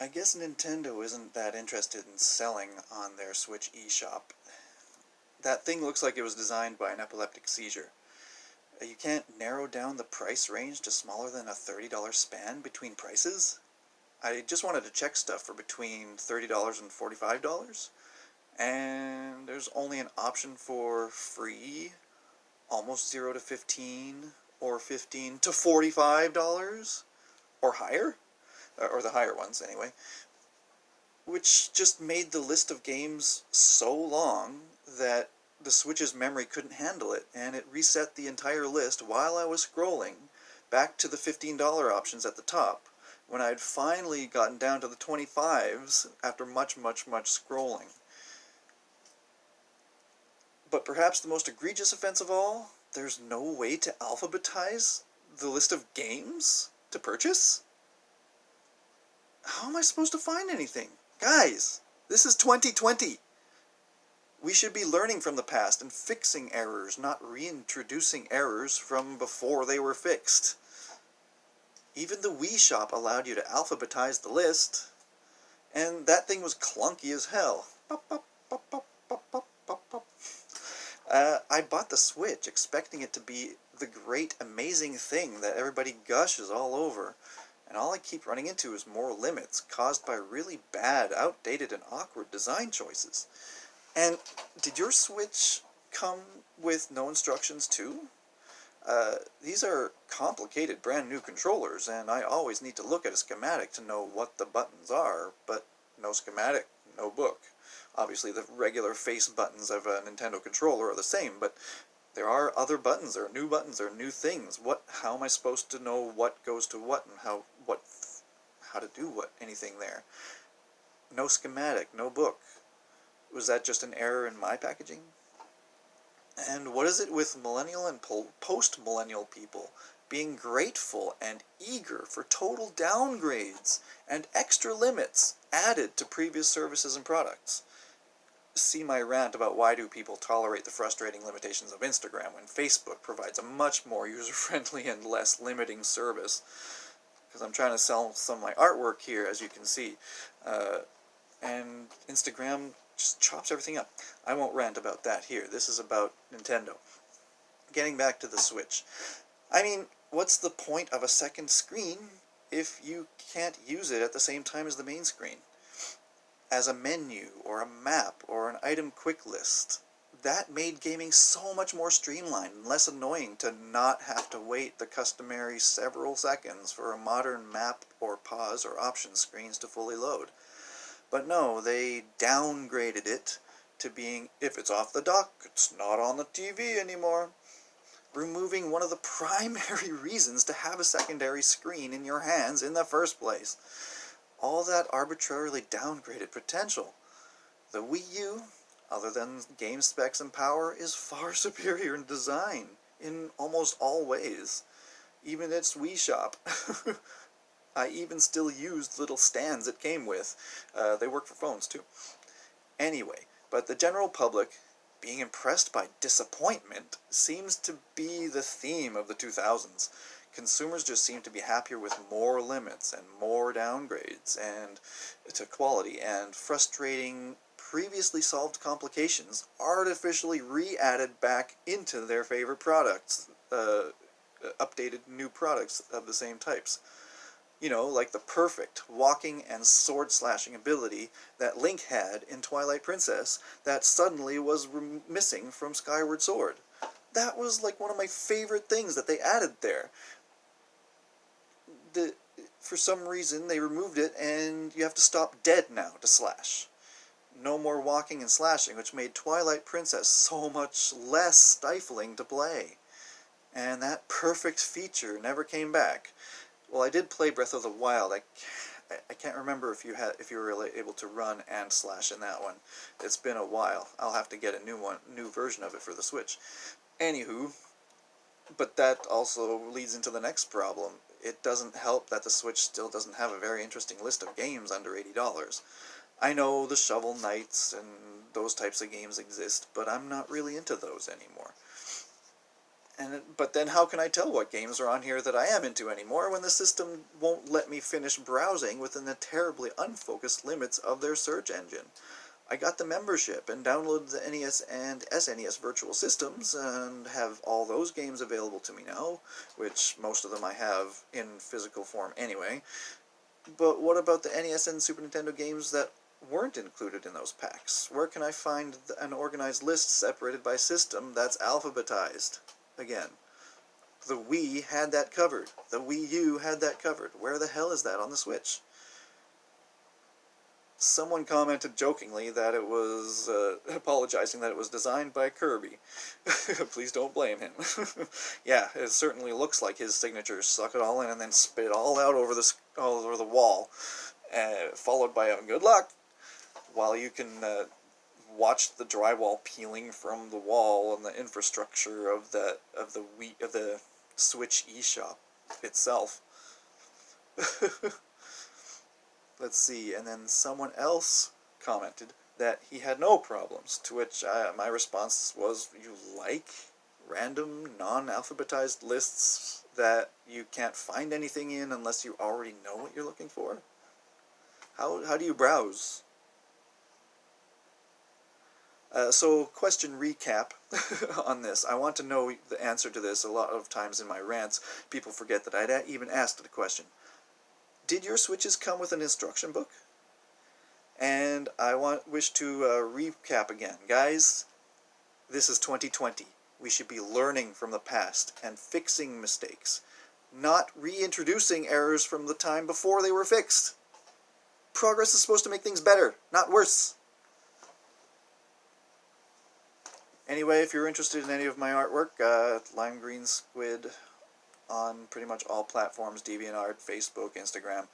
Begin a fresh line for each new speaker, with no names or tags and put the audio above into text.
I guess Nintendo isn't that interested in selling on their Switch eShop. That thing looks like it was designed by an epileptic seizure. You can't narrow down the price range to smaller than a $30 span between prices? I just wanted to check stuff for between $30 and $45, and there's only an option for free, almost 0 to 15, or 15 to $45, or higher, or the higher ones anyway, which just made the list of games so long that the Switch's memory couldn't handle it, and it reset the entire list while I was scrolling back to the $15 options at the top, when I'd finally gotten down to the 25s after much scrolling. But perhaps the most egregious offense of all, there's no way to alphabetize the list of games to purchase? How am I supposed to find anything? Guys, this is 2020. We should be learning from the past and fixing errors, not reintroducing errors from before they were fixed. Even the Wii Shop allowed you to alphabetize the list, and that thing was clunky as hell. I bought the Switch expecting it to be the great, amazing thing that everybody gushes all over, and all I keep running into is more limits caused by really bad, outdated, and awkward design choices. And did your Switch come with no instructions too? These are complicated brand new controllers, and I always need to look at a schematic to know what the buttons are, but no schematic, no book. Obviously the regular face buttons of a Nintendo controller are the same, but there are other buttons, there are new buttons, there are new things. How am I supposed to know what goes to what and how to do anything there? No schematic, no book. Was that just an error in my packaging? And what is it with millennial and post-millennial people being grateful and eager for total downgrades and extra limits added to previous services and products? See my rant about why do people tolerate the frustrating limitations of Instagram when Facebook provides a much more user-friendly and less limiting service. Because I'm trying to sell some of my artwork here, as you can see. And Instagram just chops everything up. I won't rant about that here. This is about Nintendo. Getting back to the Switch. I mean, what's the point of a second screen if you can't use it at the same time as the main screen? As a menu, or a map, or an item quick list. That made gaming so much more streamlined and less annoying to not have to wait the customary several seconds for a modern map or pause or option screens to fully load. But no, they downgraded it to being, if it's off the dock, it's not on the TV anymore. Removing one of the primary reasons to have a secondary screen in your hands in the first place. All that arbitrarily downgraded potential. The Wii U, other than game specs and power, is far superior in design in almost all ways. Even its Wii Shop. I even still used the little stands it came with. They work for phones too. Anyway, but the general public, being impressed by disappointment, seems to be the theme of the 2000s. Consumers just seem to be happier with more limits and more downgrades and to quality, and frustrating previously solved complications artificially re-added back into their favorite products, updated new products of the same types. You know, like the perfect walking and sword slashing ability that Link had in Twilight Princess that suddenly was missing from Skyward Sword. That was like one of my favorite things that they added there. For some reason they removed it and you have to stop dead now to slash. No more walking and slashing, which made Twilight Princess so much less stifling to play. And that perfect feature never came back. Well, I did play Breath of the Wild. I can't remember if you were really able to run and slash in that one. It's been a while. I'll have to get a new version of it for the Switch. Anywho, but that also leads into the next problem. It doesn't help that the Switch still doesn't have a very interesting list of games under $80. I know the Shovel Knights and those types of games exist, but I'm not really into those anymore. But then how can I tell what games are on here that I am into anymore when the system won't let me finish browsing within the terribly unfocused limits of their search engine? I got the membership and downloaded the NES and SNES virtual systems and have all those games available to me now, which most of them I have in physical form anyway. But what about the NES and Super Nintendo games that weren't included in those packs? Where can I find an organized list separated by system that's alphabetized? Again, the Wii had that covered. The Wii U had that covered. Where the hell is that on the Switch? Someone commented jokingly that it was, apologizing that it was designed by Kirby. Please don't blame him. Yeah, it certainly looks like his signature suck it all in and then spit it all out over all over the wall, followed by a good luck, while you can watch the drywall peeling from the wall and the infrastructure of the Switch eShop itself. Let's see, and then someone else commented that he had no problems, to which my response was, you like random, non-alphabetized lists that you can't find anything in unless you already know what you're looking for? How do you browse? So, question recap on this. I want to know the answer to this. A lot of times in my rants, people forget that I'd even asked the question. Did your Switches come with an instruction book? And I wish to recap again. Guys, this is 2020. We should be learning from the past and fixing mistakes, not reintroducing errors from the time before they were fixed. Progress is supposed to make things better, not worse. Anyway, if you're interested in any of my artwork, Lime Green Squid on pretty much all platforms, DeviantArt, Facebook, Instagram.